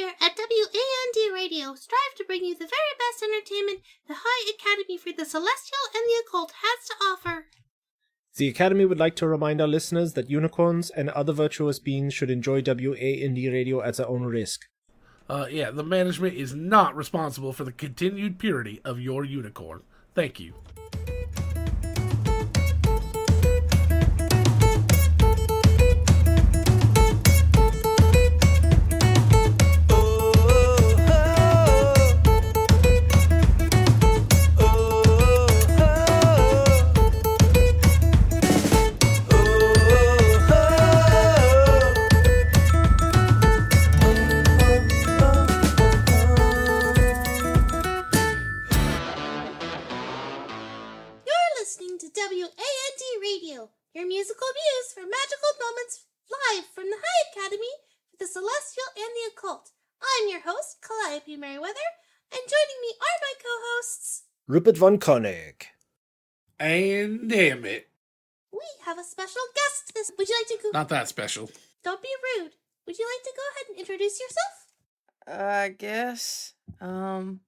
here at WAND Radio strive to bring you the very best entertainment the High Academy for the Celestial and the Occult has to offer. The Academy would like to remind our listeners that unicorns and other virtuous beings should enjoy WAND Radio at their own risk. The management is not responsible for the continued purity of your unicorn. Thank you. Your musical muse for magical moments live from the High Academy for the Celestial and the Occult. I'm your host, Calliope Merriweather, and joining me are my co-hosts... Rupert von Koenig. And Emmett. We have a special guest this... Would you like to go... Not that special. Don't be rude. Would you like to go ahead and introduce yourself? I guess. I'm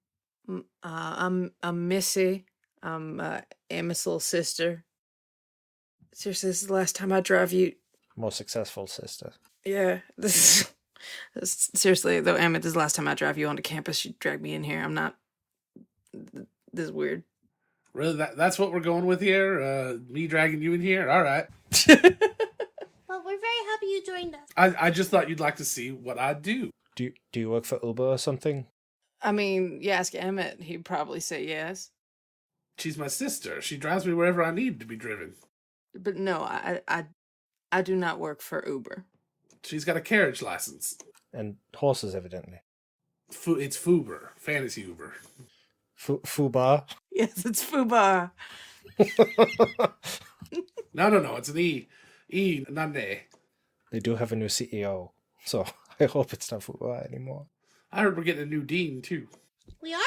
Missy. I'm Emmett's little sister. Seriously, this is the last time I drive you. More successful sister. Yeah, this is seriously though, Emmett. This is the last time I drive you onto campus. You drag me in here. I'm not. This is weird. Really, that's what we're going with here. Me dragging you in here. All right. Well, we're very happy you joined us. I just thought you'd like to see what I do. Do you work for Uber or something? I mean, you ask Emmett, he'd probably say yes. She's my sister. She drives me wherever I need to be driven. But no, I do not work for Uber. She's got a carriage license. And horses, evidently. It's Fuber. Fantasy Uber. Fubar? Yes, it's Fubar. No. It's an E. E, not an A. They do have a new CEO, so I hope it's not Fubar anymore. I heard we're getting a new dean, too. We are?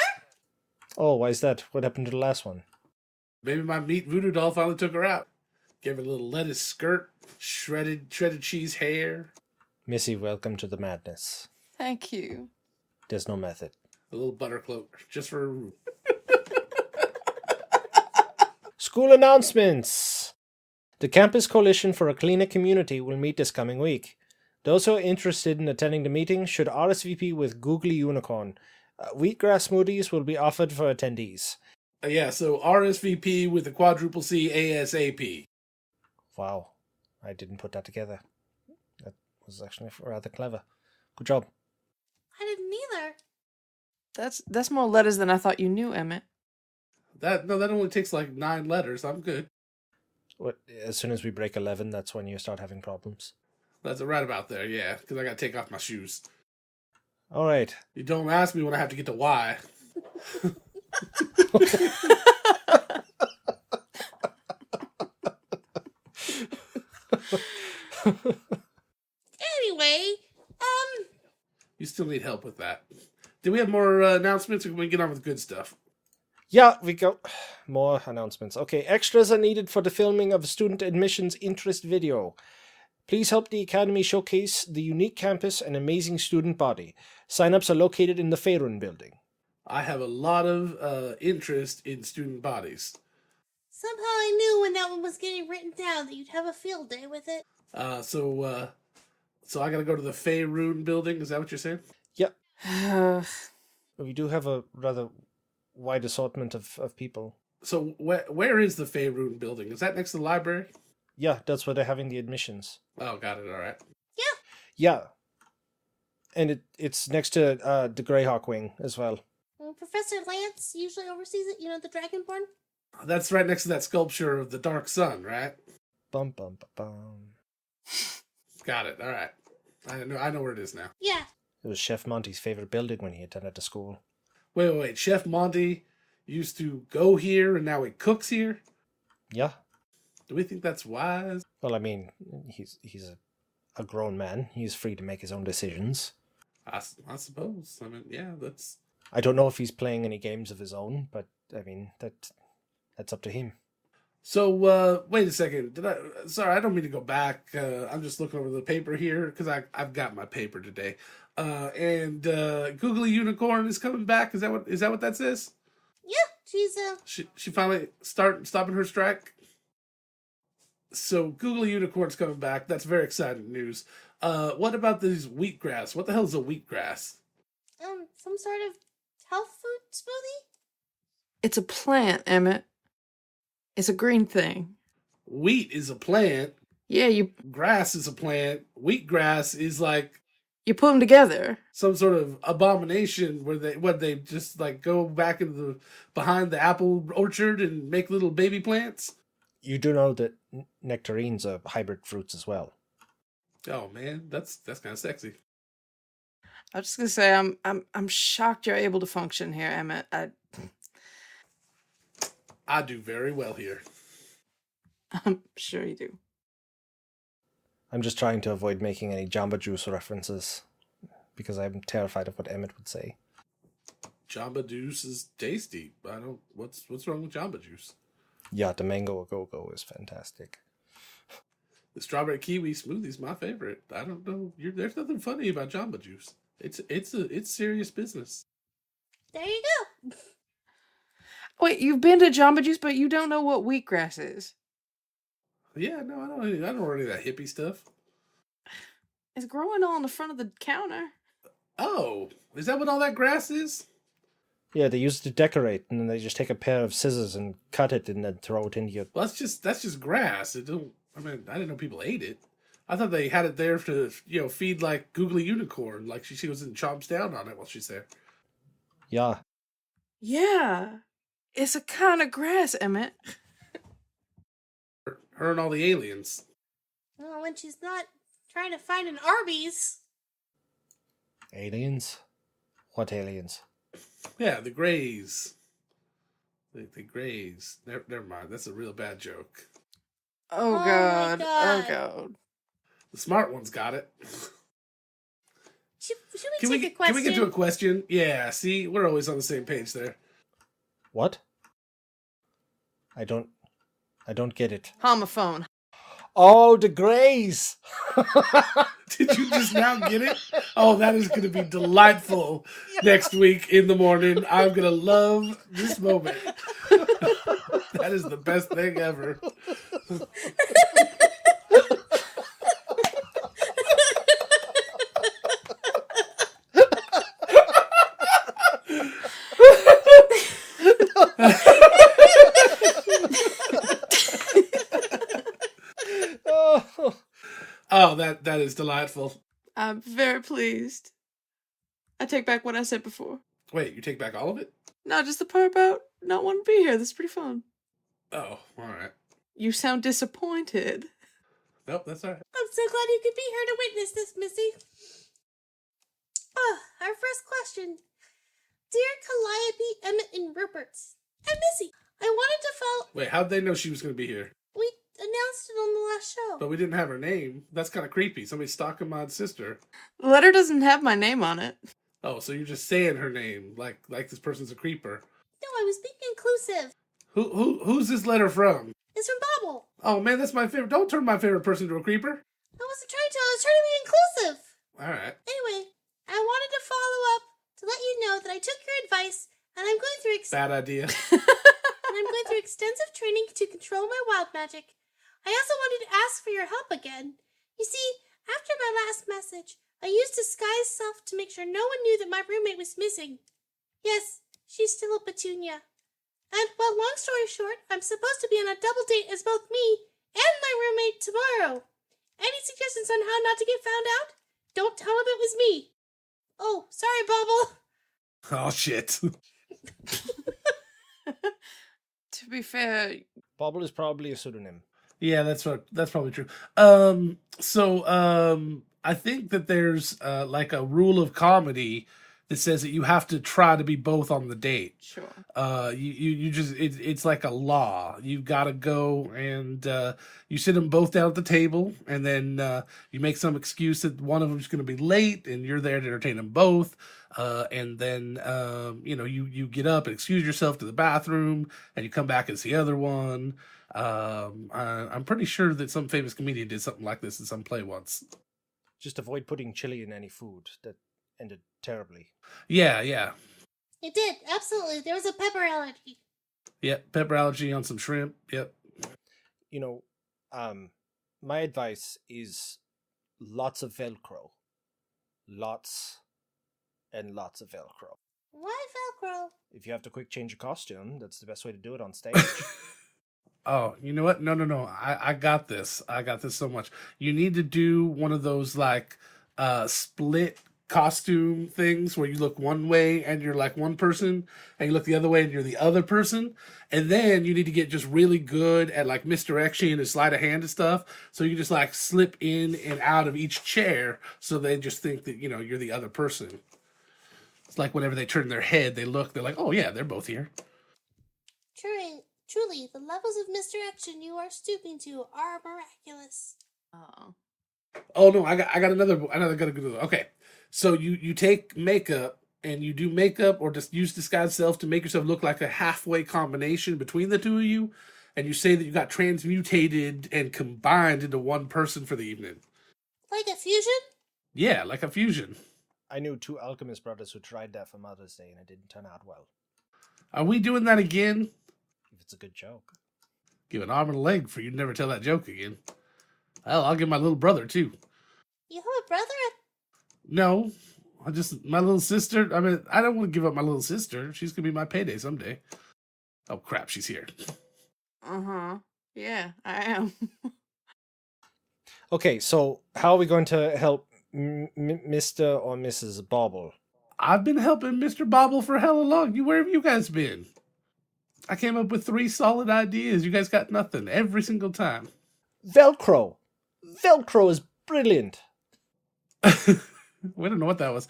Oh, why is that? What happened to the last one? Maybe my meat voodoo doll finally took her out. Gave her a little lettuce skirt, shredded cheese hair. Missy, welcome to the madness. Thank you. There's no method. A little butter cloak, just for a... School announcements! The Campus Coalition for a Cleaner Community will meet this coming week. Those who are interested in attending the meeting should RSVP with Googly Unicorn. Wheatgrass smoothies will be offered for attendees. So RSVP with the quadruple C ASAP. Wow, I didn't put that together. That was actually rather clever. Good job. I didn't either. That's more letters than I thought you knew, Emmett. That only takes like 9 letters. I'm good. What? As soon as we break 11, that's when you start having problems. That's right about there, yeah, because I got to take off my shoes. All right. You don't ask me when I have to get to Y. Anyway, You still need help with that. Do we have more announcements, or can we get on with good stuff? Yeah, we got more announcements. Okay, extras are needed for the filming of a student admissions interest video. Please help the Academy showcase the unique campus and amazing student body. Sign-ups are located in the Faerun building. I have a lot of interest in student bodies. somehow I knew when that one was getting written down that you'd have a field day with it. So I gotta go to the Faerun building, is that what you're saying? Yep. We do have a rather wide assortment of people. So where is the Faerun building? Is that next to the library? Yeah, that's where they're having the admissions. Oh, got it, alright. Yeah. And it's next to the Greyhawk wing as well. Professor Lance usually oversees it, the Dragonborn. That's right next to that sculpture of the Dark Sun, right? Bum bum bum. Got it, alright. I know where it is now. Yeah. It was Chef Monty's favorite building when he attended the school. Wait. Chef Monty used to go here and now he cooks here? Yeah. Do we think that's wise? Well, I mean, he's a grown man. He's free to make his own decisions. I suppose. I mean, yeah, that's... I don't know if he's playing any games of his own, but, I mean, that's up to him. So, wait a second. Sorry, I don't mean to go back. I'm just looking over the paper here because I've got my paper today. And Googly Unicorn is coming back. Is that what that says? Yeah, she's She finally stopping her strike. So Googly Unicorn's coming back. That's very exciting news. What about these wheatgrass? What the hell is a wheatgrass? some sort of health food smoothie. It's a plant, Emmett. It's a green thing. Wheat is a plant. Yeah, you Grass is a plant. Wheatgrass is like put them together. some sort of abomination where they just like go back into behind the apple orchard and make little baby plants. You do know that nectarines are hybrid fruits as well. Oh man, that's kind of sexy. I was just gonna say I'm shocked you're able to function here, Emmett. I do very well here. I'm sure you do. I'm just trying to avoid making any Jamba Juice references because I'm terrified of what Emmett would say. Jamba Juice is tasty. What's wrong with Jamba Juice? Yeah, the mango go-go is fantastic. The strawberry kiwi smoothie is my favorite. I don't know. There's nothing funny about Jamba Juice. It's serious business. There you go. Wait, you've been to Jamba Juice, but you don't know what wheatgrass is. Yeah, no, I don't know any of that hippie stuff. It's growing all on the front of the counter. Oh, is that what all that grass is? Yeah, they use it to decorate, and then they just take a pair of scissors and cut it and then throw it into your... Well, that's just grass. I didn't know people ate it. I thought they had it there to, feed like Googly Unicorn, like she was in chomps down on it while she's there. Yeah. Yeah. It's a kind of grass, Emmett. Her and all the aliens. Well, when she's not trying to find an Arby's. Aliens? What aliens? Yeah, the Greys. The Greys. Never mind. That's a real bad joke. Oh, my God. God. Oh, God. The smart one's got it. Should we take a question? Can we get to a question? Yeah, see, we're always on the same page there. What? I don't get it. Homophone. Oh, the Greys! Did you just now get it? Oh, that is going to be delightful next week in the morning. I'm going to love this moment. That is the best thing ever. Oh, that is delightful. I'm very pleased. I take back what I said before. Wait, you take back all of it? No, just the part about not wanting to be here. This is pretty fun. Oh, all right. You sound disappointed. Nope, that's all right. I'm so glad you could be here to witness this, Missy. Our first question. Dear Calliope, Emmett, and Rupert, and Missy, I wanted to follow... Wait, how'd they know she was going to be here? We announced it on the last show. But we didn't have her name. That's kind of creepy. Somebody's stalking my sister. The letter doesn't have my name on it. Oh, so you're just saying her name, like this person's a creeper. No, I was being inclusive. Who's this letter from? It's from Bobble. Oh man, that's my favorite. Don't turn my favorite person into a creeper. I wasn't trying to. I was trying to be inclusive. All right. Anyway, I wanted to follow up to let you know that I took your advice and I'm going through Bad idea. extensive training to control my wild magic. I also wanted to ask for your help again. You see, after my last message, I used disguise self to make sure no one knew that my roommate was missing. Yes, she's still a petunia. And, well, long story short, I'm supposed to be on a double date as both me and my roommate tomorrow. Any suggestions on how not to get found out? Don't tell him it was me. Oh, sorry, Bubble. Oh shit. To be fair, Bobble is probably a pseudonym. Yeah, that's probably true. So I think that there's like a rule of comedy that says that you have to try to be both on the date. Sure. You just it's like a law. You've got to go and you sit them both down at the table, and then you make some excuse that one of them's going to be late, and you're there to entertain them both. And then you get up and excuse yourself to the bathroom, and you come back and see the other one. I'm pretty sure that some famous comedian did something like this in some play once. Just avoid putting chili in any food. That ended terribly. Yeah. It did, absolutely. There was a pepper allergy. Yep, pepper allergy on some shrimp. Yep. My advice is lots of Velcro. Lots and lots of Velcro. Why Velcro? If you have to quick change your costume, that's the best way to do it on stage. Oh, you know what? No. I got this. I got this so much. You need to do one of those like split costume things where you look one way and you're like one person, and you look the other way and you're the other person. And then you need to get just really good at like misdirection and sleight of hand and stuff. So you just like slip in and out of each chair so they just think that, you're the other person. It's like whenever they turn their head, they're like, oh yeah, they're both here. Truly, the levels of misdirection you are stooping to are miraculous. Oh no, I got another good. Okay, so you take makeup and you do makeup or just use disguised self to make yourself look like a halfway combination between the two of you, and you say that you got transmutated and combined into one person for the evening. Like a fusion? Yeah, like a fusion. I knew 2 alchemist brothers who tried that for Mother's Day and it didn't turn out well. Are we doing that again? If it's a good joke. Give an arm and a leg for you to never tell that joke again. Well, I'll give my little brother too. You have a brother? No, my little sister. I mean, I don't want to give up my little sister. She's gonna be my payday someday. Oh crap, she's here. Yeah, I am. Okay, so how are we going to help Mr. or Mrs. Bobble? I've been helping Mr. Bobble for hella long. Where have you guys been? I came up with 3 solid ideas. You guys got nothing every single time. Velcro! Velcro is brilliant! We don't know what that was.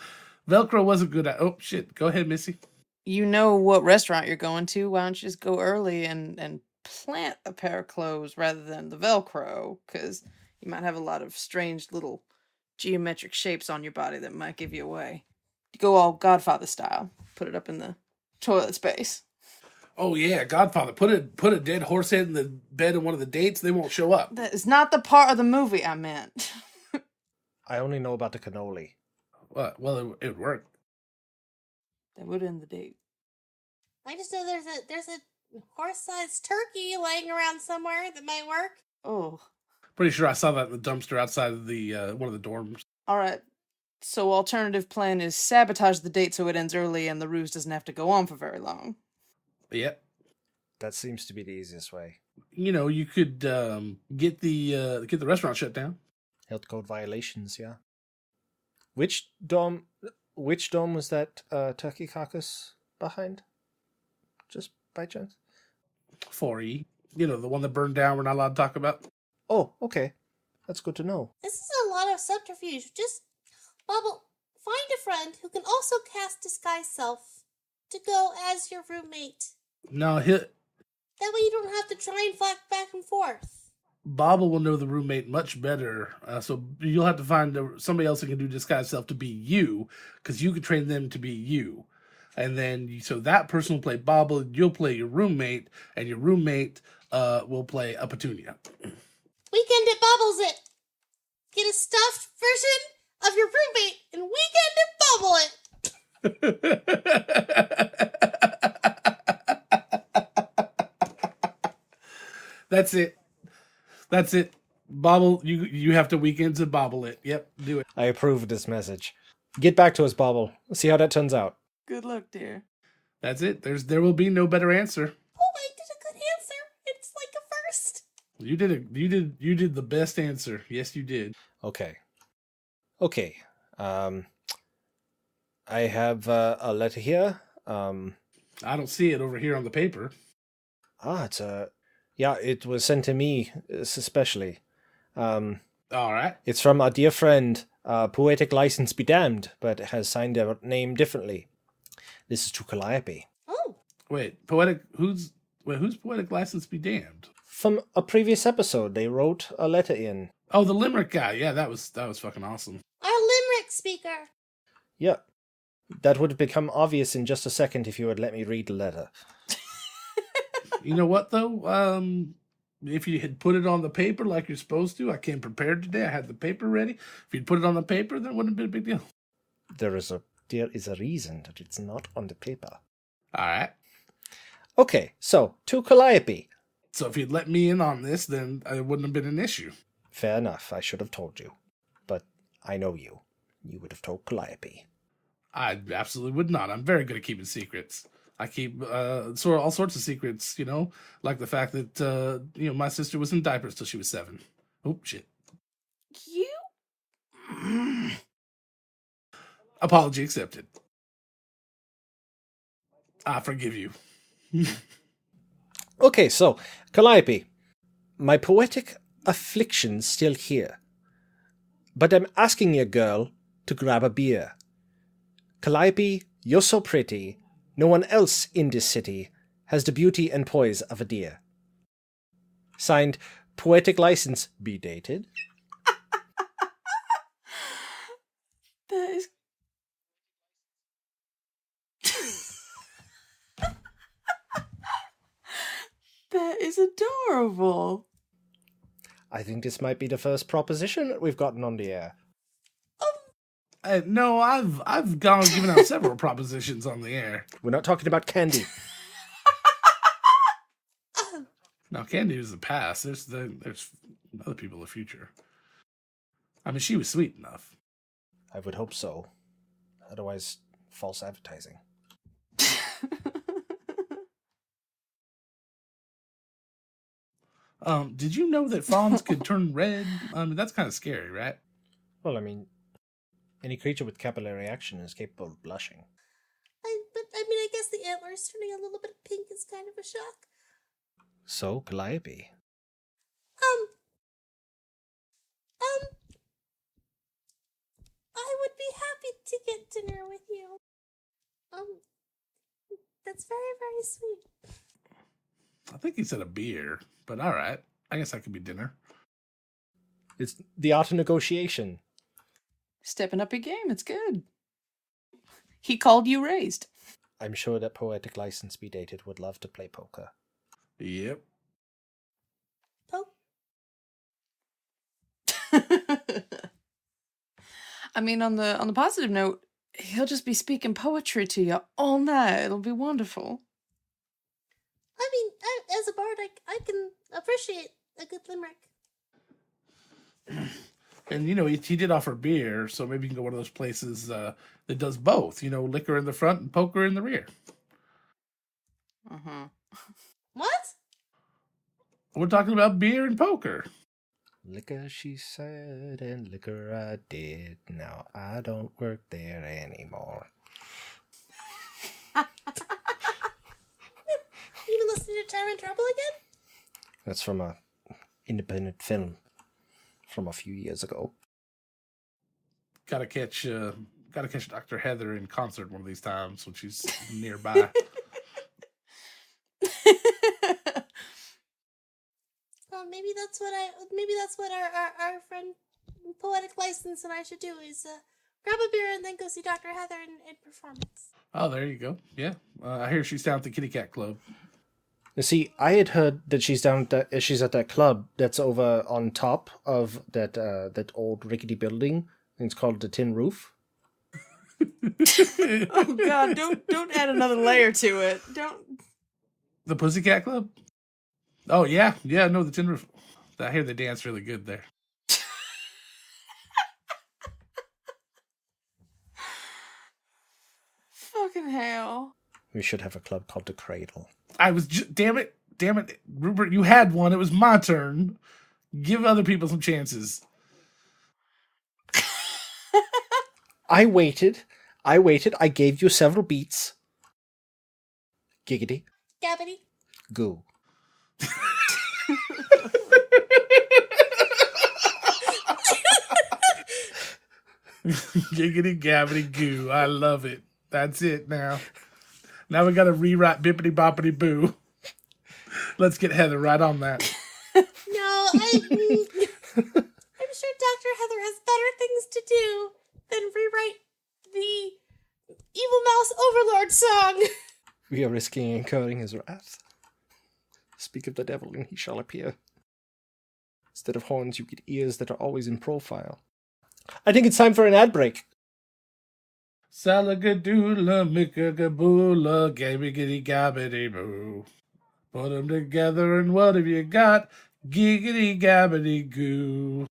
Velcro wasn't good at... Oh, shit. Go ahead, Missy. You know what restaurant you're going to. Why don't you just go early and plant a pair of clothes rather than the Velcro? Because you might have a lot of strange little geometric shapes on your body that might give you away. Go all Godfather style. Put it up in the toilet space. Oh, yeah, Godfather. Put a dead horse head in the bed of one of the dates. They won't show up. That is not the part of the movie I meant. I only know about the cannoli. What? Well, it worked. That would end the date. I just know there's a horse-sized turkey laying around somewhere that might work. Oh. Pretty sure I saw that in the dumpster outside of the one of the dorms. All right. So alternative plan is sabotage the date so it ends early and the ruse doesn't have to go on for very long. Yep. That seems to be the easiest way. You could get the restaurant shut down. Health code violations, yeah. Which dome was that turkey carcass behind? Just by chance? 4E. The one that burned down we're not allowed to talk about. Oh, okay. That's good to know. This is a lot of subterfuge. Just, Bubble, find a friend who can also cast Disguise Self to go as your roommate. No, That way you don't have to try and flack back and forth. Bobble will know the roommate much better, so you'll have to find somebody else who can do Disguise Self to be you, because you could train them to be you. And then, so that person will play Bobble, you'll play your roommate, and your roommate will play a Petunia. Weekend at Bobbles It. Get a stuffed version of your roommate and Weekend at Bobble It. That's it. Bobble, you have to Weekend to Bobble It. Yep, do it. I approve of this message. Get back to us, Bobble. See how that turns out. Good luck, dear. That's it. There will be no better answer. Oh, I did a good answer. It's like a first. You did the best answer. Yes, you did. Okay. I have a letter here. I don't see it over here on the paper. It was sent to me especially. All right. It's from our dear friend, Poetic License Be Damned, but has signed their name differently. This is to Calliope. Oh. Who's Poetic License Be Damned? From a previous episode, they wrote a letter in. Oh, the Limerick guy. Yeah, that was fucking awesome. Our limerick speaker. Yeah. That would have become obvious in just a second if you had let me read the letter. You know what, though? If you had put it on the paper like you're supposed to, I came prepared today. I had the paper ready. If you'd put it on the paper, then it wouldn't have been a big deal. There is a reason that it's not on the paper. All right. Okay, so, to Calliope. So if you'd let me in on this, then it wouldn't have been an issue. Fair enough, I should have told you. But I know you. You would have told Calliope. I absolutely would not. I'm very good at keeping secrets. I keep all sorts of secrets, like the fact that, my sister was in diapers till she was 7. Oh, shit. You? Apology accepted. I forgive you. Okay, so, Calliope. My poetic affliction's still here. But I'm asking you, girl, to grab a beer. Calliope, you're so pretty. No one else in this city has the beauty and poise of a deer. Signed, Poetic License Be Dated. That is... That is adorable. I think this might be the first proposition that we've gotten on the air. No, I've given out several propositions on the air. We're not talking about candy. Now, candy is the past. There's other people in the future. I mean, she was sweet enough. I would hope so. Otherwise, false advertising. Did you know that fawns could turn red? I mean, that's kind of scary, right? Well, I mean, any creature with capillary action is capable of blushing. I guess the antlers turning a little bit pink is kind of a shock. So, Calliope. I would be happy to get dinner with you. That's very, very sweet. I think he said a beer, but all right. I guess that could be dinner. It's the art of negotiation. Stepping up your game, it's good. He called you raised. I'm sure that Poetic License Be Dated would love to play poker. Yep. I mean, on the positive note, he'll just be speaking poetry to you all night. It'll be wonderful. I mean, as a bard, I can appreciate a good limerick. And, he did offer beer, so maybe you can go one of those places that does both. Liquor in the front and poker in the rear. Uh-huh. What? We're talking about beer and poker. Liquor, she said, and liquor I did. Now I don't work there anymore. You been listening to Terror in Trouble again? That's from a independent film from a few years ago. Gotta catch Dr. Heather in concert one of these times when she's nearby. Well, maybe that's what our friend Poetic License and I should do is grab a beer and then go see Dr. Heather in performance. Oh, there you go. Yeah. I hear she's down at the Kitty Cat Club. You see, I had heard that she's at that club that's over on top of that old rickety building. It's called the Tin Roof. Oh God! Don't add another layer to it. Don't. The Pussycat Club? Oh, yeah. Yeah, no, the Tin Roof. I hear they dance really good there. Fucking hell. We should have a club called the Cradle. I was damn it, Rupert, you had one. It was my turn. Give other people some chances. I waited. I gave you several beats. Giggity. Gabbity. Goo. Giggity gabbity goo. I love it. That's it now. Now we got to rewrite bippity boppity boo. Let's get Heather right on that. No, I'm sure Dr. Heather has better things to do than rewrite the Evil Mouse Overlord song. We are risking incurring his wrath. Speak of the devil and he shall appear. Instead of horns, you get ears that are always in profile. I think it's time for an ad break. Salagadoola, mickagaboola, gabbity gabbity boo. Put them together and what have you got? Giggity gabbity goo.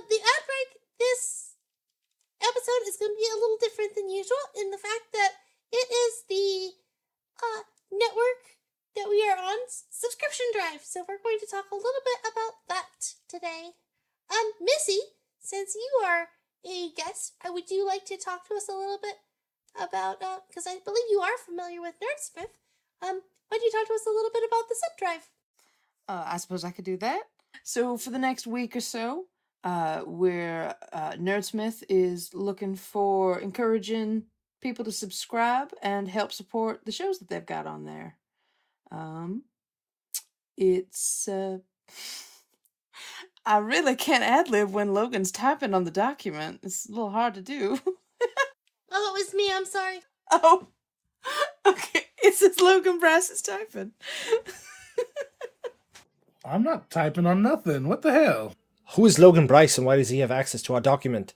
The ad break this episode is going to be a little different than usual in the fact that it is the network that we are on subscription drive. So we're going to talk a little bit about that today. Missy, since you are a guest, would you like to talk to us a little bit about, because I believe you are familiar with Nerdsmith, why don't you talk to us a little bit about the sub drive? I suppose I could do that. So for the next week or so, where Nerdsmith is looking for encouraging people to subscribe and help support the shows that they've got on there. It's I really can't ad-lib when Logan's typing on the document. It's a little hard to do. Oh, it was me. I'm sorry. Oh, okay. It says Logan Brass is typing. I'm not typing on nothing. What the hell? Who is Logan Bryce and why does he have access to our document?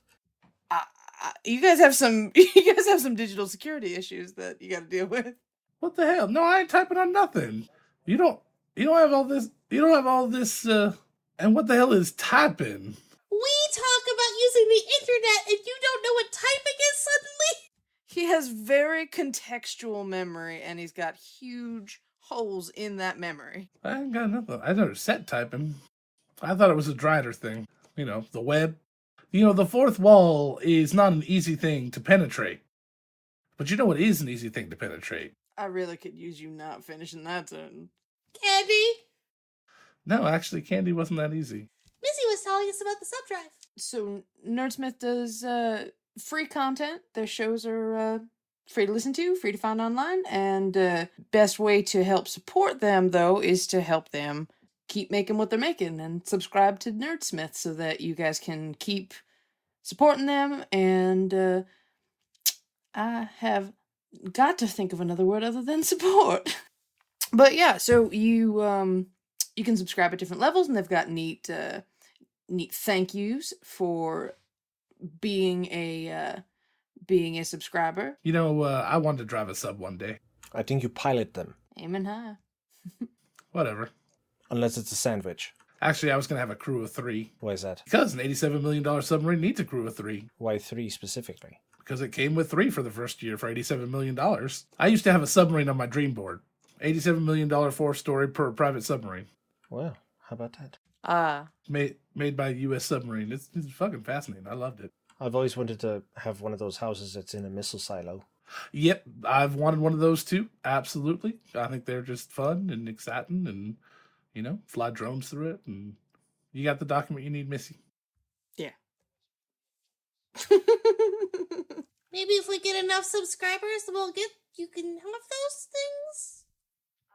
You guys have some digital security issues that you got to deal with. What the hell? No, I ain't typing on nothing. You don't have all this. You don't have all this. And what the hell is typing? We talk about using the internet and you don't know what typing is suddenly? He has very contextual memory and he's got huge holes in that memory. I ain't got nothing. I never said typing. I thought it was a Drider thing. You know, the web. You know, the fourth wall is not an easy thing to penetrate. But you know what is an easy thing to penetrate? I really could use you not finishing that sentence. Candy? No, actually, Candy wasn't that easy. Missy was telling us about the sub drive. So Nerdsmith does free content. Their shows are free to listen to, free to find online, and best way to help support them, though, is to help them keep making what they're making and subscribe to Nerdsmith so that you guys can keep supporting them. And I have got to think of another word other than support. But yeah, so you can subscribe at different levels, and they've got neat thank yous for being a subscriber. You know, I wanted to drive a sub one day. I think you pilot them. Aiming high. Whatever. Unless it's a sandwich. Actually, I was going to have a crew of 3. Why is that? Because an $87 million submarine needs a crew of 3. Why 3 specifically? Because it came with 3 for the first year for $87 million. I used to have a submarine on my dream board. $87 million 4-story per private submarine. Well, how about that? Made by a U.S. submarine. It's fucking fascinating. I loved it. I've always wanted to have one of those houses that's in a missile silo. Yep, I've wanted one of those too. Absolutely. I think they're just fun and exciting and, you know, fly drones through it. And you got the document you need, Missy. Yeah. Maybe if we get enough subscribers, you can have those things?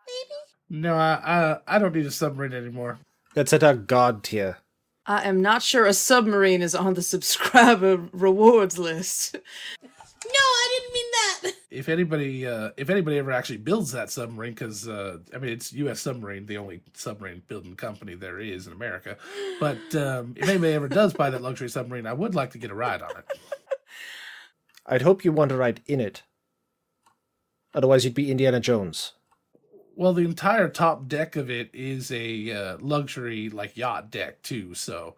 Maybe? No, I don't need a submarine anymore. That's at our god tier. I am not sure a submarine is on the subscriber rewards list. No, I didn't mean that. If anybody ever actually builds that submarine, because it's U.S. Submarine, the only submarine building company there is in America. But if anybody ever does buy that luxury submarine, I would like to get a ride on it. I'd hope you want to ride in it. Otherwise, you'd be Indiana Jones. Well, the entire top deck of it is a luxury yacht deck too. So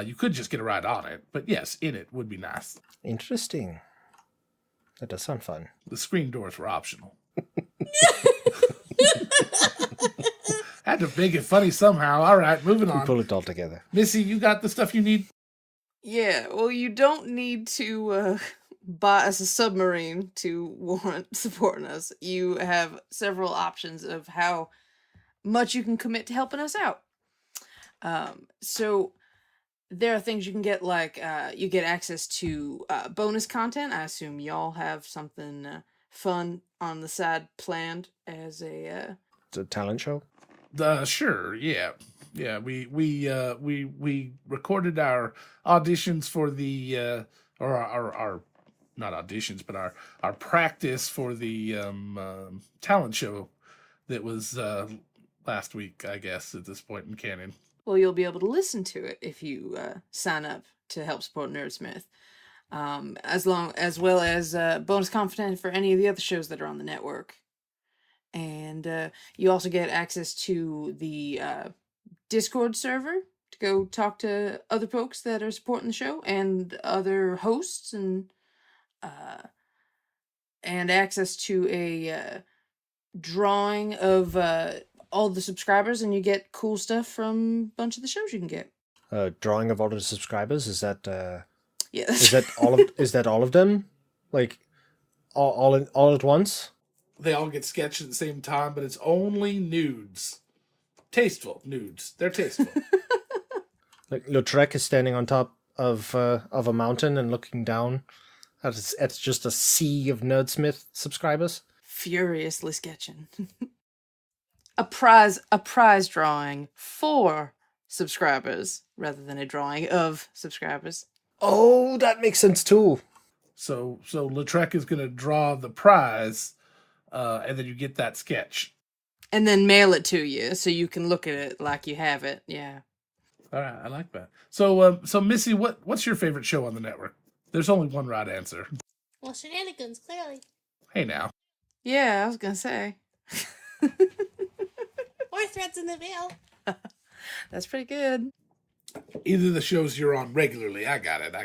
You could just get a ride on it, but yes, in it would be nice. Interesting. That does sound fun. The screen doors were optional. Had to make it funny somehow. All right, moving We on. pull it all together. Missy, you got the stuff you need? Yeah, well, you don't need to buy us a submarine to warrant supporting us. You have several options of how much you can commit to helping us out. So there are things you can get, like you get access to bonus content. I assume y'all have something fun on the side planned as a... It's a talent show? Sure, yeah. Yeah, we recorded our auditions for the or our not auditions, but our practice for the talent show that was last week, I guess, at this point in canon. Well, you'll be able to listen to it if you sign up to help support Nerdsmith, as well as bonus content for any of the other shows that are on the network. And you also get access to the Discord server to go talk to other folks that are supporting the show and other hosts, and access to a drawing of all the subscribers, and you get cool stuff from a bunch of the shows you can get. Drawing of all the subscribers, is that Yeah. is that all of them? Like all at once? They all get sketched at the same time, but it's only nudes. Tasteful nudes. They're tasteful. Like Lautrec is standing on top of a mountain and looking down at just a sea of Nerdsmith subscribers. Furiously sketching. a prize drawing for subscribers rather than a drawing of subscribers. Oh, that makes sense too. So Lautrec is going to draw the prize, and then you get that sketch. And then mail it to you so you can look at it like you have it. Yeah. All right, I like that. So Missy, what's your favorite show on the network? There's only one right answer. Well, shenanigans, clearly. Hey now. Yeah, I was going to say. Or Threads in the Veil. That's pretty good. Either the shows you're on regularly. I got it.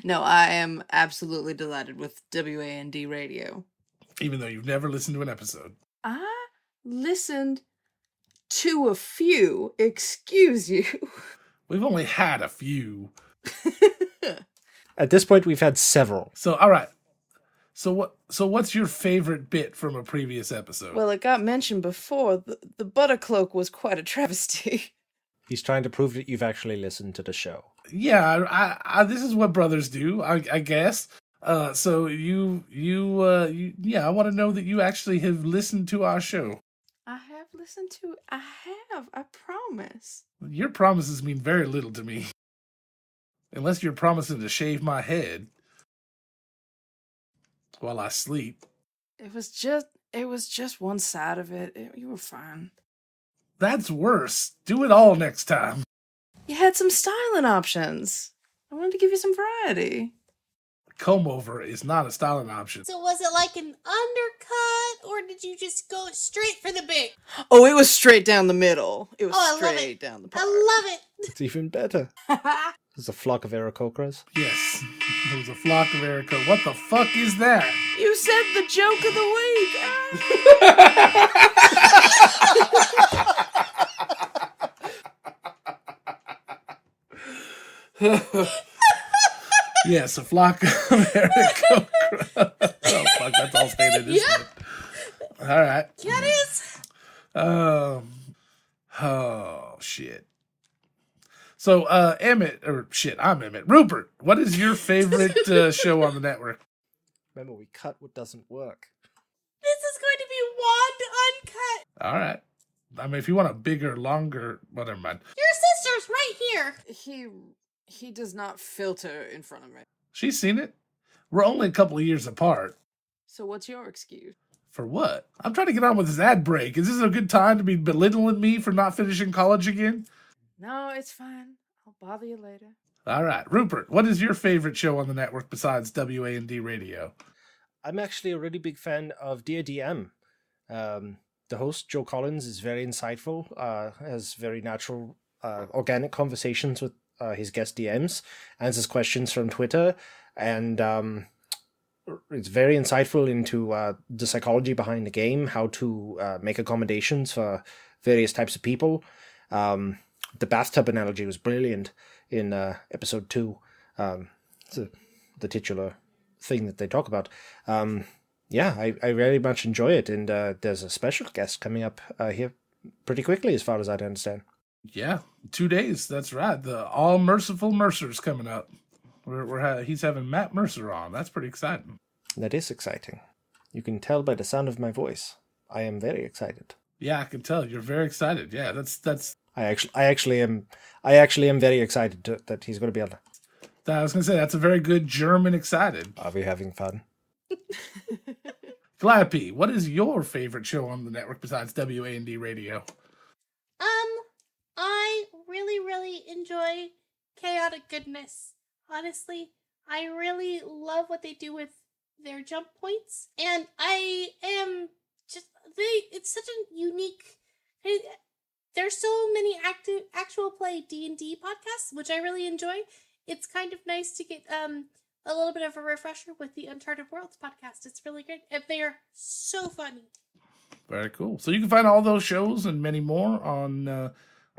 No, I am absolutely delighted with WAND Radio. Even though you've never listened to an episode. I listened to a few. Excuse you. We've only had a few. At this point, we've had several. So, all right. So what's your favorite bit from a previous episode? Well, it got mentioned before. The butter cloak was quite a travesty. He's trying to prove that you've actually listened to the show. Yeah, I this is what brothers do, I guess. So you I want to know that you actually have listened to our show. I have, I promise. Your promises mean very little to me. Unless you're promising to shave my head while I sleep. It was just one side of it. You were fine. That's worse. Do it all next time. You had some styling options. I wanted to give you some variety. Comb over is not a styling option. So was it like an undercut, or did you just go straight for the big? Oh, it was straight down the middle. It was Oh, I love straight it. down the part. I love it. It's even better. There's a flock of Aarakocras. Yes, there was a flock of Erica. What the fuck is that? You said the joke of the week. Yes, a flock of Erica. Oh fuck, that's all stated. Yeah. All right. Yeah, it is. Oh shit. So Emmett, I'm Emmett. Rupert, what is your favorite show on the network? Remember, we cut what doesn't work. This is going to be Wand Uncut. All right. I mean, if you want a bigger, longer, well, never mind. Your sister's right here. He does not filter in front of me. She's seen it. We're only a couple of years apart. So what's your excuse? For what? I'm trying to get on with this ad break. Is this a good time to be belittling me for not finishing college again? No, it's fine. I'll bother you later. All right. Rupert, what is your favorite show on the network besides WAND Radio? I'm actually a really big fan of DADM. The host, Joe Collins, is very insightful, has very natural organic conversations with his guest DMs, answers questions from Twitter, and it's very insightful into the psychology behind the game, how to make accommodations for various types of people. The bathtub analogy was brilliant in episode 2. The titular thing that they talk about. I very much enjoy it, and there's a special guest coming up here pretty quickly, as far as I understand. Yeah, 2 days. That's right. The All Merciful Mercer's coming up. He's having Matt Mercer on. That's pretty exciting. That is exciting. You can tell by the sound of my voice. I am very excited. Yeah, I can tell you're very excited. Yeah, that's. I actually am very excited that he's going to be able to. I was going to say that's a very good German excited. Are we having fun? Calliope, what is your favorite show on the network besides WAND Radio? I really enjoy Chaotic Goodness. Honestly, I really love what they do with their jump points, and I am just it's such a unique. There's so many actual play D&D podcasts, which I really enjoy. It's kind of nice to get a little bit of a refresher with the Uncharted Worlds podcast. It's really good, and they are so funny. Very cool. So you can find all those shows and many more on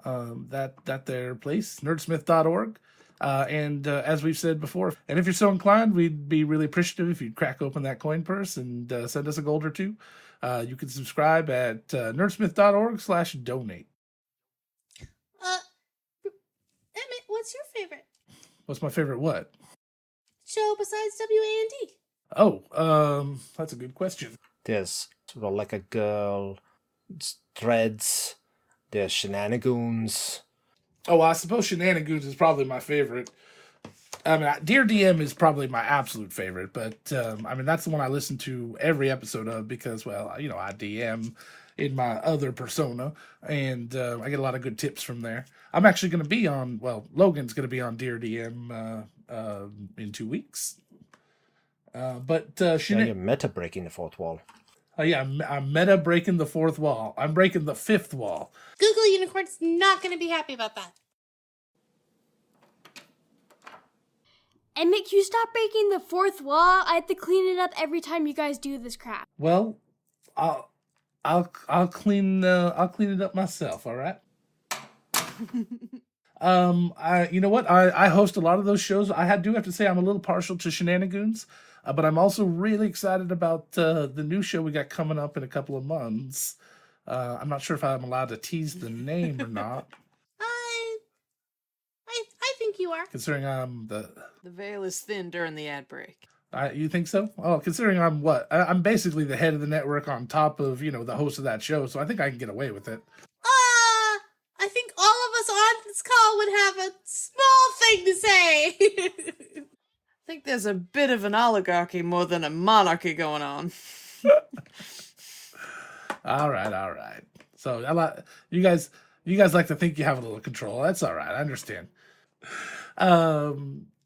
that their place, nerdsmith.org. And as we've said before, and if you're so inclined, we'd be really appreciative if you'd crack open that coin purse and send us a gold or two. You can subscribe at nerdsmith.org/donate. Emmett, what's your favorite What's my favorite what? show besides WAND? Oh, that's a good question. There's sort of like a girl, threads, there's shenanigans. Oh, well, I suppose Shenanigans is probably my favorite. I mean, Dear DM is probably my absolute favorite, but I mean, that's the one I listen to every episode of because, well, you know, I DM in my other persona, and I get a lot of good tips from there. I'm actually going to be on, well, Logan's going to be on Dear DM in 2 weeks. But You're meta breaking the fourth wall. Yeah, I'm meta breaking the fourth wall. I'm breaking the fifth wall. Googly Unicorn's not going to be happy about that. Emmett, can you stop breaking the fourth wall? I have to clean it up every time you guys do this crap. Well, I'll clean it up myself. All right. You know what? I host a lot of those shows. Do have to say I'm a little partial to Shenanigans, but I'm also really excited about the new show we got coming up in a couple of months. I'm not sure if I'm allowed to tease the name or not. I think you are. Considering I'm the veil is thin during the ad break. You think so? Oh, considering I'm basically the head of the network on top of, the host of that show, so I think I can get away with it. I think all of us on this call would have a small thing to say. I think there's a bit of an oligarchy more than a monarchy going on. All right. So you guys like to think you have a little control. That's all right. I understand.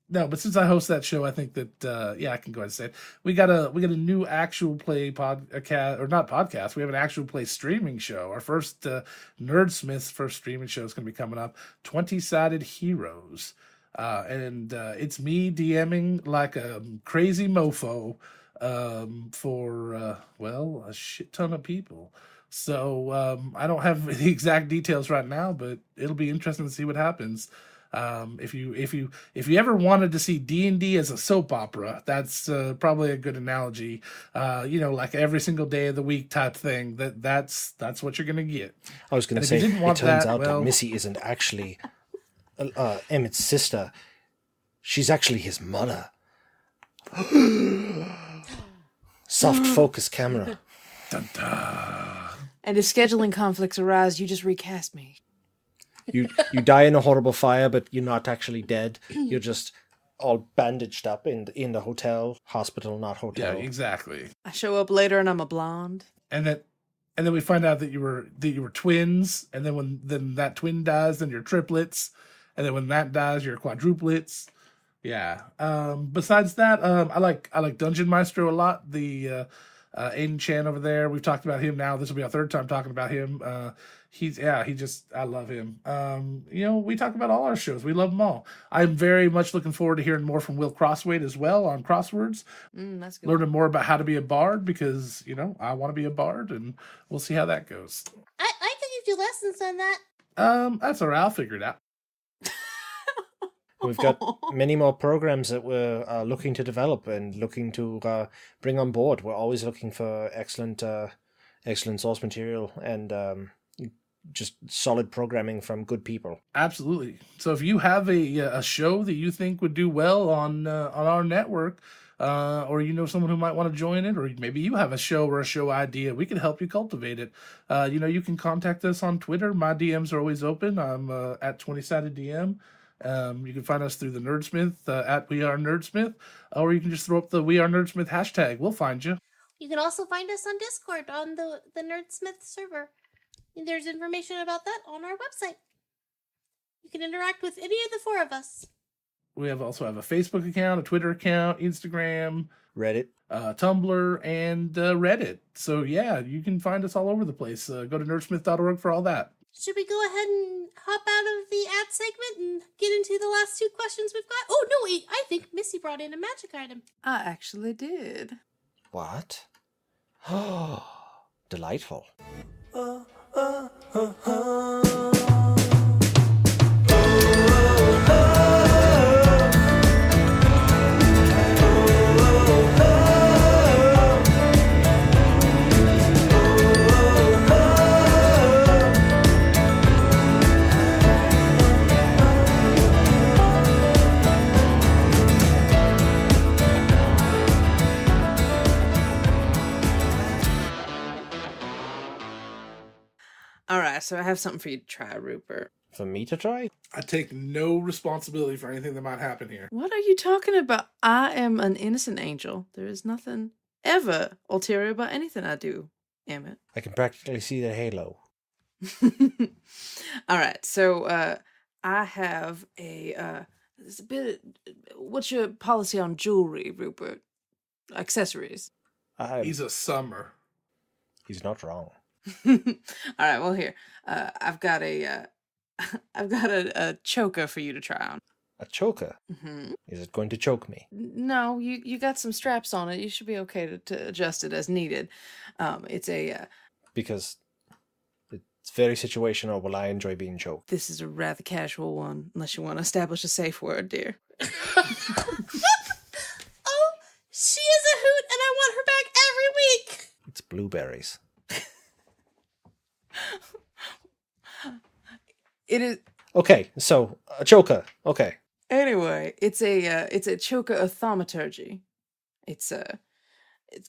No, but since I host that show, I think that I can go ahead and say it. We got a new actual play podcast, or not podcast. We have an actual play streaming show. Our first Nerdsmith's first streaming show is going to be coming up. 20-Sided Heroes, and it's me DMing like a crazy mofo for a shit ton of people. So I don't have the exact details right now, but it'll be interesting to see what happens. If you ever wanted to see D&D as a soap opera, that's probably a good analogy. Like every single day of the week type thing. That's what you're gonna get. I was gonna say, it turns out that Missy isn't actually Emmett's sister. She's actually his mother. Soft focus camera. Dun, dun. And if scheduling conflicts arise, you just recast me. You die in a horrible fire, but you're not actually dead. You're just all bandaged up in the hospital, not hotel. Yeah, exactly. I show up later and I'm a blonde. And then we find out that you were twins, and then when that twin dies, then you're triplets, and then when that dies, you're quadruplets. Yeah. Besides that, I like Dungeon Maestro a lot. The Aiden Chan over there, we've talked about him now. This will be our third time talking about him. I love him. We talk about all our shows. We love them all. I'm very much looking forward to hearing more from Will Crosswade as well on crosswords. That's good. Learning more about how to be a bard because, I want to be a bard and we'll see how that goes. I could give you lessons on that. That's all right. I'll figure it out. We've got many more programs that we're looking to develop and looking to bring on board. We're always looking for excellent source material and just solid programming from good people. Absolutely. So if you have a show that you think would do well on our network, or someone who might want to join it, or maybe you have a show or a show idea, we can help you cultivate it. You can contact us on Twitter. My DMs are always open. I'm at 20-sided DM. You can find us through the Nerdsmith at We Are Nerdsmith, or you can just throw up the We Are Nerdsmith hashtag. We'll find you. You can also find us on Discord on the Nerdsmith server. There's information about that on our website. You can interact with any of the four of us. We also have a Facebook account, a Twitter account, Instagram, Reddit, Tumblr, and Reddit. So yeah, you can find us all over the place. Go to nerdsmith.org for all that. Should we go ahead and hop out of the ad segment and get into the last two questions we've got? Oh, no, wait. I think Missy brought in a magic item. I actually did. What? Oh, delightful. All right, so I have something for you to try, Rupert. For me to try? I take no responsibility for anything that might happen here. What are you talking about? I am an innocent angel. There is nothing ever ulterior about anything I do, Emmett. I can practically see the halo. All right, so I have there's a bit. What's your policy on jewelry, Rupert? Accessories. He's a summer. He's not wrong. All right, well here, I've got a choker for you to try on. A choker? Mm-hmm. Is it going to choke me? No, you got some straps on it. You should be okay to adjust it as needed. It's a because it's very situational. Will I enjoy being choked? This is a rather casual one, unless you want to establish a safe word, dear. Oh, she is a hoot, and I want her back every week. It's blueberries. It is okay. So a choker. Okay. Anyway, it's a choker of thaumaturgy. It's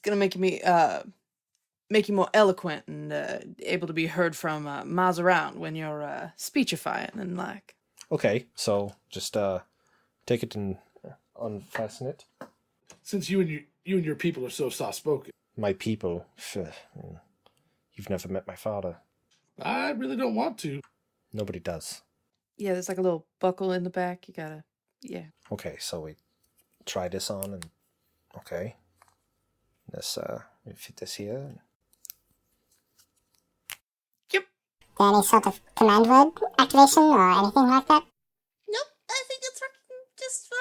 gonna make you more eloquent and able to be heard from miles around when you're speechifying and like. Okay, so just take it and unfasten it. Since you and your people are so soft spoken. My people. You've never met my father. I really don't want to. Nobody does. Yeah, there's like a little buckle in the back. You gotta, yeah. Okay, so we try this on and okay. Let's we fit this here. Yep. Any sort of command word activation or anything like that? Nope, I think it's working just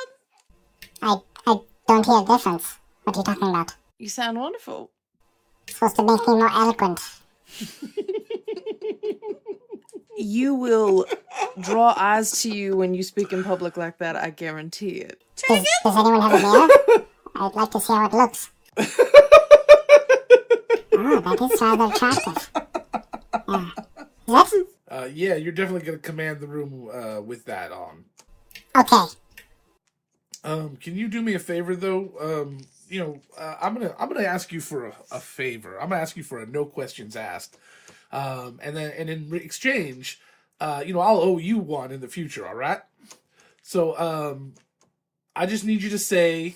I don't hear a difference. What are you talking about? You sound wonderful. It's supposed to make me more eloquent. You will draw eyes to you when you speak in public like that, I guarantee it. Does anyone have a mirror? I'd like to see how it looks. Oh, that is rather attractive. Yeah, you're definitely going to command the room with that on. Okay. Can you do me a favor though? I'm gonna ask you for a favor. I'm gonna ask you for a no questions asked. And in exchange, I'll owe you one in the future. All right. So I just need you to say,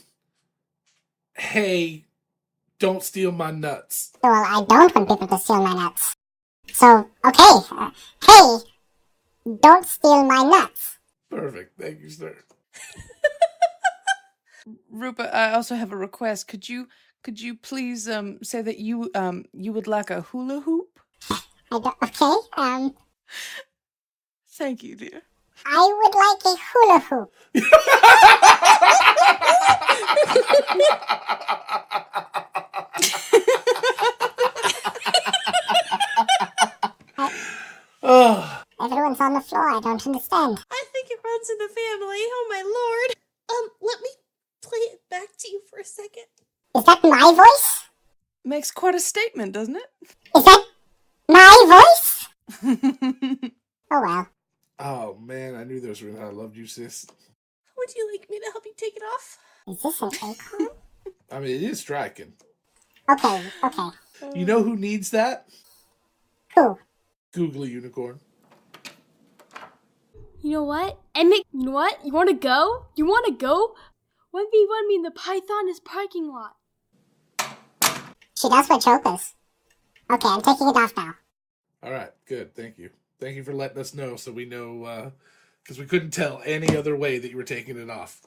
"Hey, don't steal my nuts." Well, I don't want people to steal my nuts. So, okay. Hey, don't steal my nuts. Perfect. Thank you, sir. Rupert, I also have a request. Could you please say that you would like a hula hoop? Okay, Thank you, dear. I would like a hula hoop. Oh, Everyone's on the floor, I don't understand. I think it runs in the family. Oh my lord. Let me play it back to you for a second. Is that my voice? Makes quite a statement, doesn't it? Is that my voice? Oh well. oh man, I knew there was a reason I loved you, sis. Would you like me to help you take it off? Is this an acorn? I mean, it is striking. Okay. You know who needs that? Who? Googly unicorn. You know what? Emmett, you know what? You want to go? 1v1 me in the Python's parking lot. She does wear chokers. Okay, I'm taking it off now. All right, good. Thank you. Thank you for letting us know so we know, because we couldn't tell any other way that you were taking it off.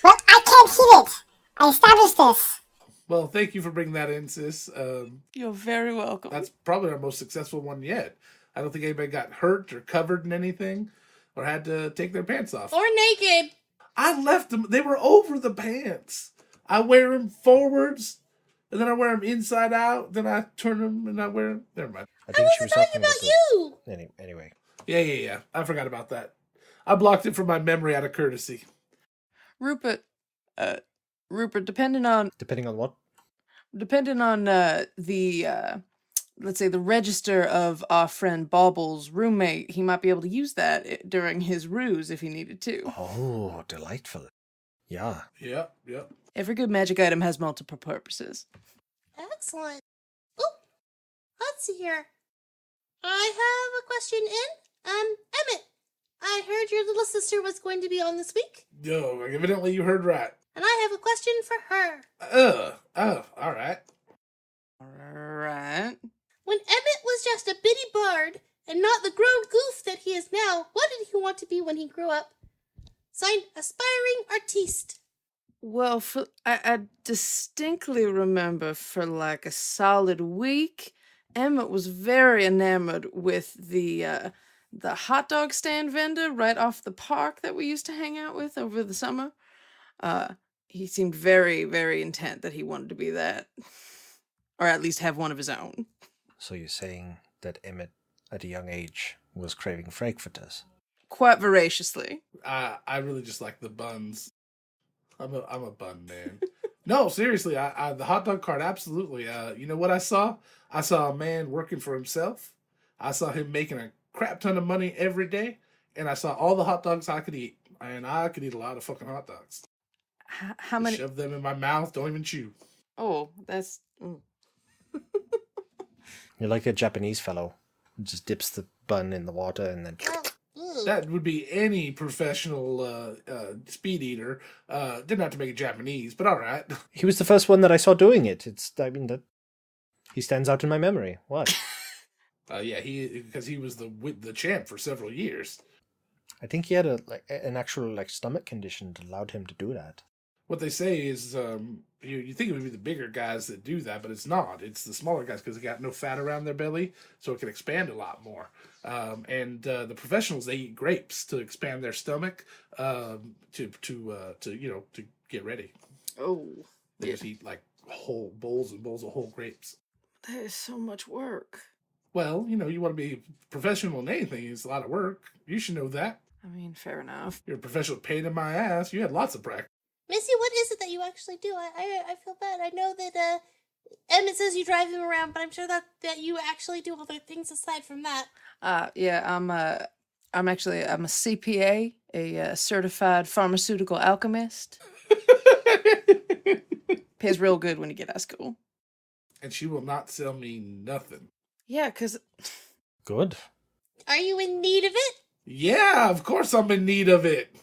Well, I can't hit it. I established this. Well, thank you for bringing that in, sis. You're very welcome. That's probably our most successful one yet. I don't think anybody got hurt or covered in anything or had to take their pants off. Or naked. I left them. They were over the pants. I wear them forwards, and then I wear them inside out. Then I turn them and I wear them. Never mind. I think she was talking About you. Anyway. Yeah. I forgot about that. I blocked it from my memory out of courtesy. Rupert, depending on what? the let's say the register of our friend Bauble's roommate, he might be able to use that during his ruse if he needed to. Oh, delightful. Yeah. Yep. Every good magic item has multiple purposes. Excellent. Oh, let's see here. I have a question in. Emmett, I heard your little sister was going to be on this week, Yo, evidently you heard right. and I have a question for her. All right. Alright. When Emmett was just a bitty bard, and not the grown goof that he is now, what did he want to be when he grew up? Signed, aspiring artiste. Well, I distinctly remember for like a solid week, Emmett was very enamored with the hot dog stand vendor right off the park that we used to hang out with over the summer. He seemed very, very intent that he wanted to be that, or at least have one of his own. So you're saying that Emmett, at a young age, was craving frankfurters? Quite voraciously. I really just like the buns. I'm a bun man. No, seriously, I the hot dog cart, absolutely. You know what I saw? I saw a man working for himself. I saw him making a crap ton of money every day, and I saw all the hot dogs I could eat, and I could eat a lot of fucking hot dogs. How many? Shove them in my mouth, don't even chew. Oh, that's. You're like a Japanese fellow who just dips the bun in the water and then... That would be any professional speed eater. Didn't have to make it Japanese, but all right. He was the first one that I saw doing it. That he stands out in my memory. What? Yeah, because he was the champ for several years. I think he had an actual stomach condition that allowed him to do that. What they say is, you think it would be the bigger guys that do that, but it's not. It's the smaller guys because they got no fat around their belly, so it can expand a lot more. And the professionals, they eat grapes to expand their stomach, to get ready. Oh, They just eat like whole bowls and bowls of whole grapes. that is so much work. Well, you want to be professional in anything. It's a lot of work. You should know that. I mean, fair enough. You're a professional pain in my ass. You had lots of practice. Missy, what is it that you actually do? I feel bad. I know that Emmett says you drive him around, but I'm sure that you actually do other things aside from that. Yeah, I'm a CPA, a certified pharmaceutical alchemist. Pays real good when you get out of school. And she will not sell me nothing. Yeah, because... Good. Are you in need of it? Yeah, of course I'm in need of it.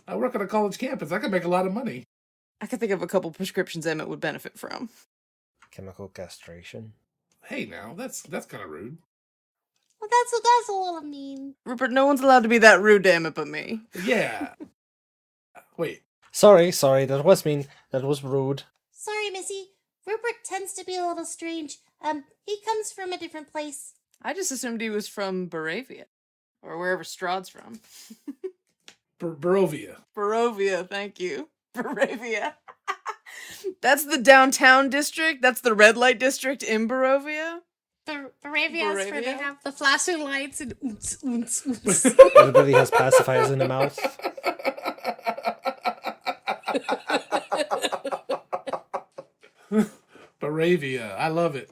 I work on a college campus. I can make a lot of money. I can think of a couple prescriptions Emmett would benefit from. Chemical castration. Hey, now that's kind of rude. Well, that's a little mean. Rupert, no one's allowed to be that rude to Emmett but me. Yeah. Wait. Sorry, that was mean. That was rude. Sorry, Missy. Rupert tends to be a little strange. He comes from a different place. I just assumed he was from Baravia. Or wherever Strahd's from. Barovia. Barovia, thank you. Baravia. That's the downtown district? That's the red light district in Barovia? Baravia is where they have the flashing lights and oons, oons, oons. Everybody has pacifiers in their mouth. Baravia. I love it.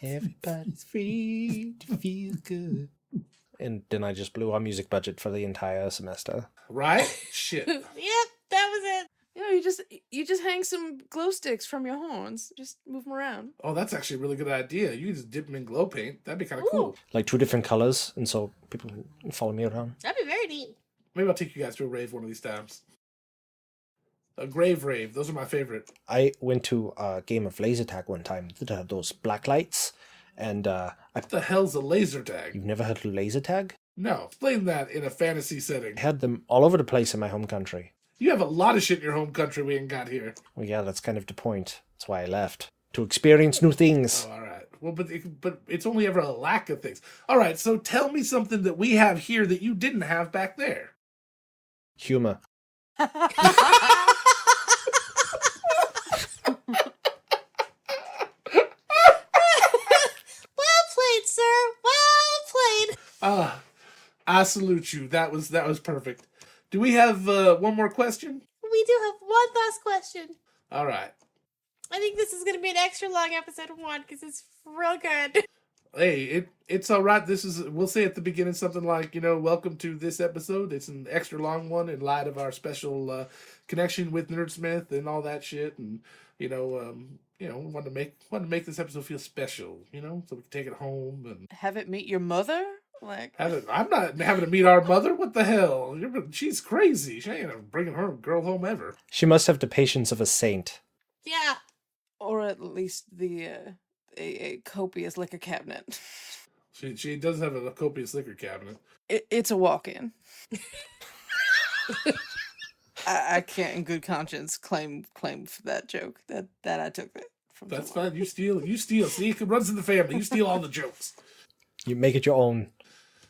Everybody's free to feel good. And then I just blew our music budget for the entire semester. Right? Shit. Yep, that was it. You just hang some glow sticks from your horns. Just move them around. Oh, that's actually a really good idea. You can just dip them in glow paint. That'd be kind of cool. Like 2 different colors, and so people can follow me around. That'd be very neat. Maybe I'll take you guys to a rave one of these times. A grave rave. Those are my favorite. I went to a game of laser tag one time that had those black lights, and What the hell's a laser tag? you've never heard of laser tag? No. Explain that in a fantasy setting. I had them all over the place in my home country. You have a lot of shit in your home country we ain't got here. Well, yeah, that's kind of the point. That's why I left. To experience new things. Oh, all right. Well, but it's only ever a lack of things. All right, so tell me something that we have here that you didn't have back there. Humor. Well played, sir. Well played. I salute you. That was perfect. Do we have one more question? We do have one last question. All right. I think this is going to be an extra long episode 1 because it's real good. Hey, it's all right. We'll say at the beginning something like, welcome to this episode. It's an extra long one in light of our special connection with Nerdsmith and all that shit. And, wanted to make this episode feel special, so we can take it home and Have it meet your mother? Like, I'm not having to meet our mother. What the hell? She's crazy. She ain't bringing her girl home ever. She must have the patience of a saint. Yeah. or at least a copious liquor cabinet. She does have a copious liquor cabinet. It's a walk-in. I can't, in good conscience, claim for that joke that I took it from. That's someone. fine. You steal. See, it runs in the family. You steal all the jokes. You make it your own.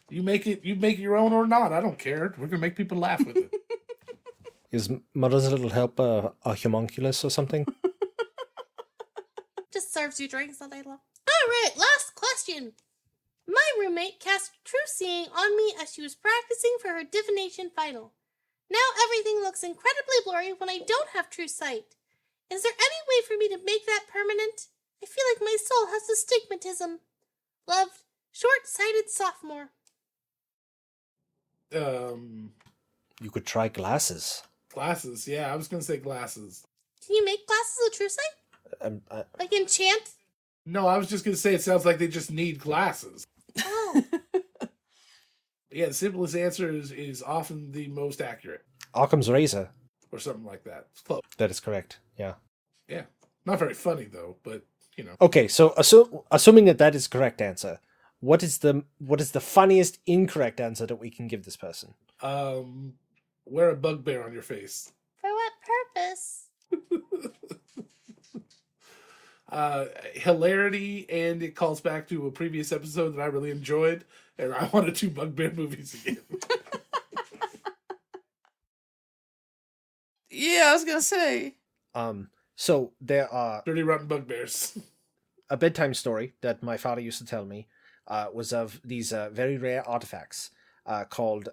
You make it your own or not. I don't care. We're gonna make people laugh with it. Is Mother's Little Helper a homunculus or something? Just serves you drinks all day long. Alright, last question. My roommate cast true seeing on me as she was practicing for her divination final. Now everything looks incredibly blurry when I don't have true sight. Is there any way for me to make that permanent? I feel like my soul has astigmatism. Love, short-sighted sophomore. You could try glasses. Glasses. Yeah, I was gonna say glasses. Can you make glasses with true sight? Like enchant? No, I was just gonna say it sounds like they just need glasses. Oh. Yeah, the simplest answer is often the most accurate, Occam's razor. or something like that. It's close. That is correct. Yeah. Yeah, not very funny though, but you know. Okay, so assuming that is the correct answer, what is the funniest incorrect answer that we can give this person? Wear a bugbear on your face. For what purpose? Hilarity, and it calls back to a previous episode that I really enjoyed, and I want to do bugbear movies again. Yeah, I was gonna say. So there are Dirty Rotten Bugbears. a bedtime story that my father used to tell me was of these very rare artifacts called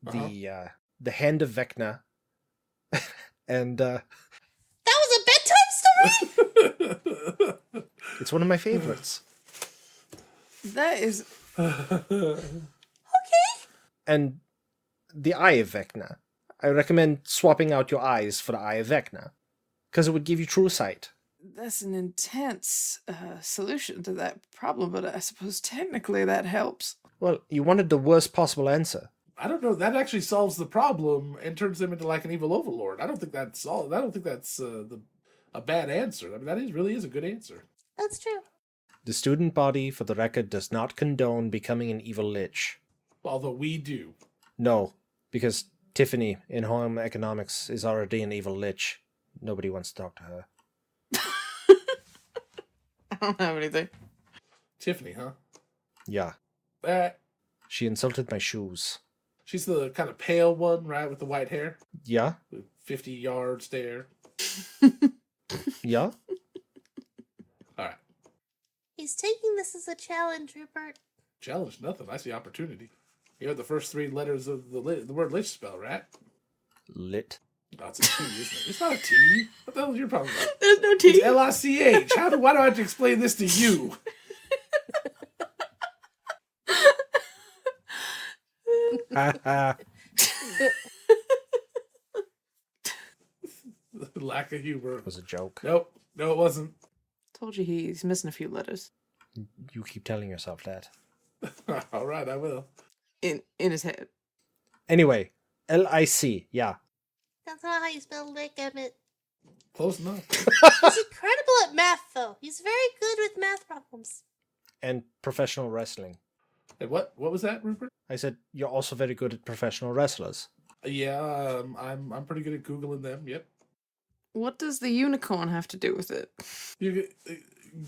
the Hand of Vecna, and That was a bedtime story? it's one of my favorites. That is. Okay. And the Eye of Vecna. I recommend swapping out your eyes for the Eye of Vecna, because it would give you true sight. That's an intense solution to that problem, but I suppose technically that helps. Well, you wanted the worst possible answer. I don't know. That actually solves the problem and turns them into like an evil overlord. I don't think that's a bad answer. I mean, that really is a good answer. That's true. The student body, for the record, does not condone becoming an evil lich. Although we do. No, because Tiffany in home economics is already an evil lich. Nobody wants to talk to her. don't have anything. Tiffany, huh? Yeah. She insulted my shoes. She's the kind of pale one, right, with the white hair? Yeah? With 50 yard stare. Yeah? All right. He's taking this as a challenge, Rupert. Challenge nothing. I see opportunity. You have the first 3 letters of the word lit spell, right? Lit. Oh, it's a T, isn't it? It's not a T. What the hell is your problem about? There's no T. It's L-I-C-H. Why do I have to explain this to you? Lack of humor. It was a joke. Nope. No, it wasn't. Told you he's missing a few letters. You keep telling yourself that. All right, I will. In his head. Anyway, L-I-C, yeah. That's not how you spell Lick, Emmett. Close enough. He's incredible at math, though. He's very good with math problems. And professional wrestling. And what was that, Rupert? I said, you're also very good at professional wrestlers. Yeah, I'm pretty good at Googling them, yep. What does the unicorn have to do with it?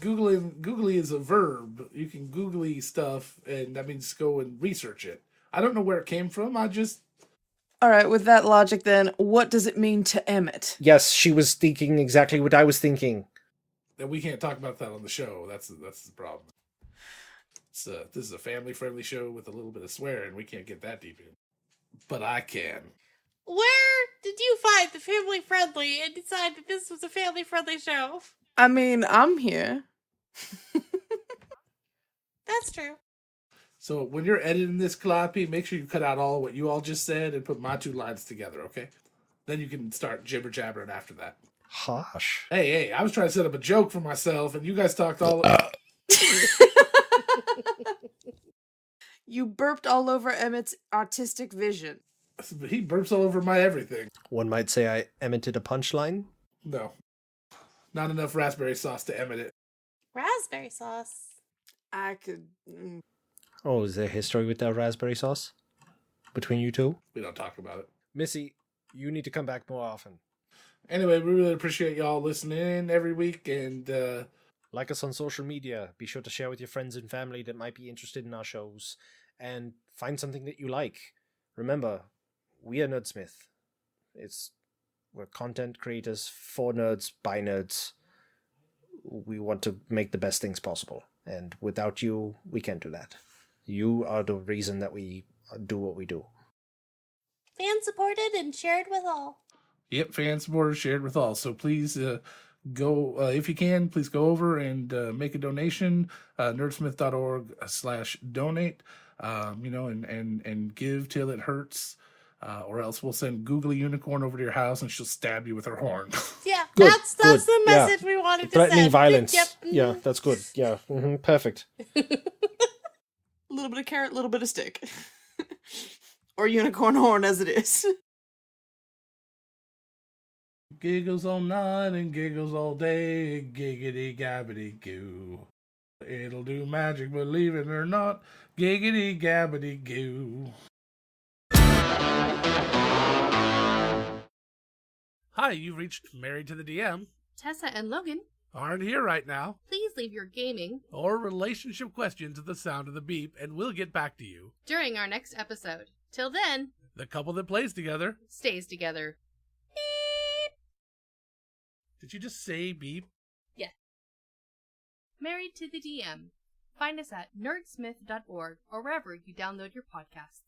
Googly is a verb. You can googly stuff, and that means go and research it. I don't know where it came from. All right, with that logic, then, what does it mean to Emmett? Yes, she was thinking exactly what I was thinking. And we can't talk about that on the show. That's the problem. This is a family-friendly show with a little bit of swearing. We can't get that deep in. But I can. Where did you find the family-friendly and decide that this was a family-friendly show? I mean, I'm here. That's true. So when you're editing this, Calliope, make sure you cut out all what you all just said and put my 2 lines together, okay? Then you can start jibber-jabbering after that. Harsh. Hey, I was trying to set up a joke for myself, and you guys talked all... You burped all over Emmett's artistic vision. He burps all over my everything. One might say I emitted a punchline. No. Not enough raspberry sauce to emit it. Raspberry sauce. I could... Oh, is there history with that raspberry sauce? Between you two? We don't talk about it. Missy, you need to come back more often. Anyway, we really appreciate y'all listening in every week, and like us on social media. Be sure to share with your friends and family that might be interested in our shows, and find something that you like. Remember, we are Nerdsmith. We're content creators for nerds, by nerds. We want to make the best things possible, and without you, we can't do that. You are the reason that we do what we do. Fan-supported and shared with all. Yep, fan supporters shared with all. So please go, if you can, please go over and make a donation, nerdsmith.org/donate, and give till it hurts, or else we'll send Googly Unicorn over to your house and she'll stab you with her horn. Yeah, Good, that's good, the message we wanted to send. Threatening violence. Yep. Yeah, that's good. Yeah, perfect. A little bit of carrot, a little bit of stick. Or unicorn horn, as it is. Giggles all night and giggles all day, giggity gabbity goo. It'll do magic, believe it or not, giggity gabbity goo. Hi, you've reached Married to the DM. Tessa and Logan, Aren't here right now. please leave your gaming Or relationship questions at the sound of the beep, and we'll get back to you. during our next episode. Till then, The couple that plays together. stays together. Did you just say beep? Married to the DM. Find us at nerdsmith.org or wherever you download your podcasts.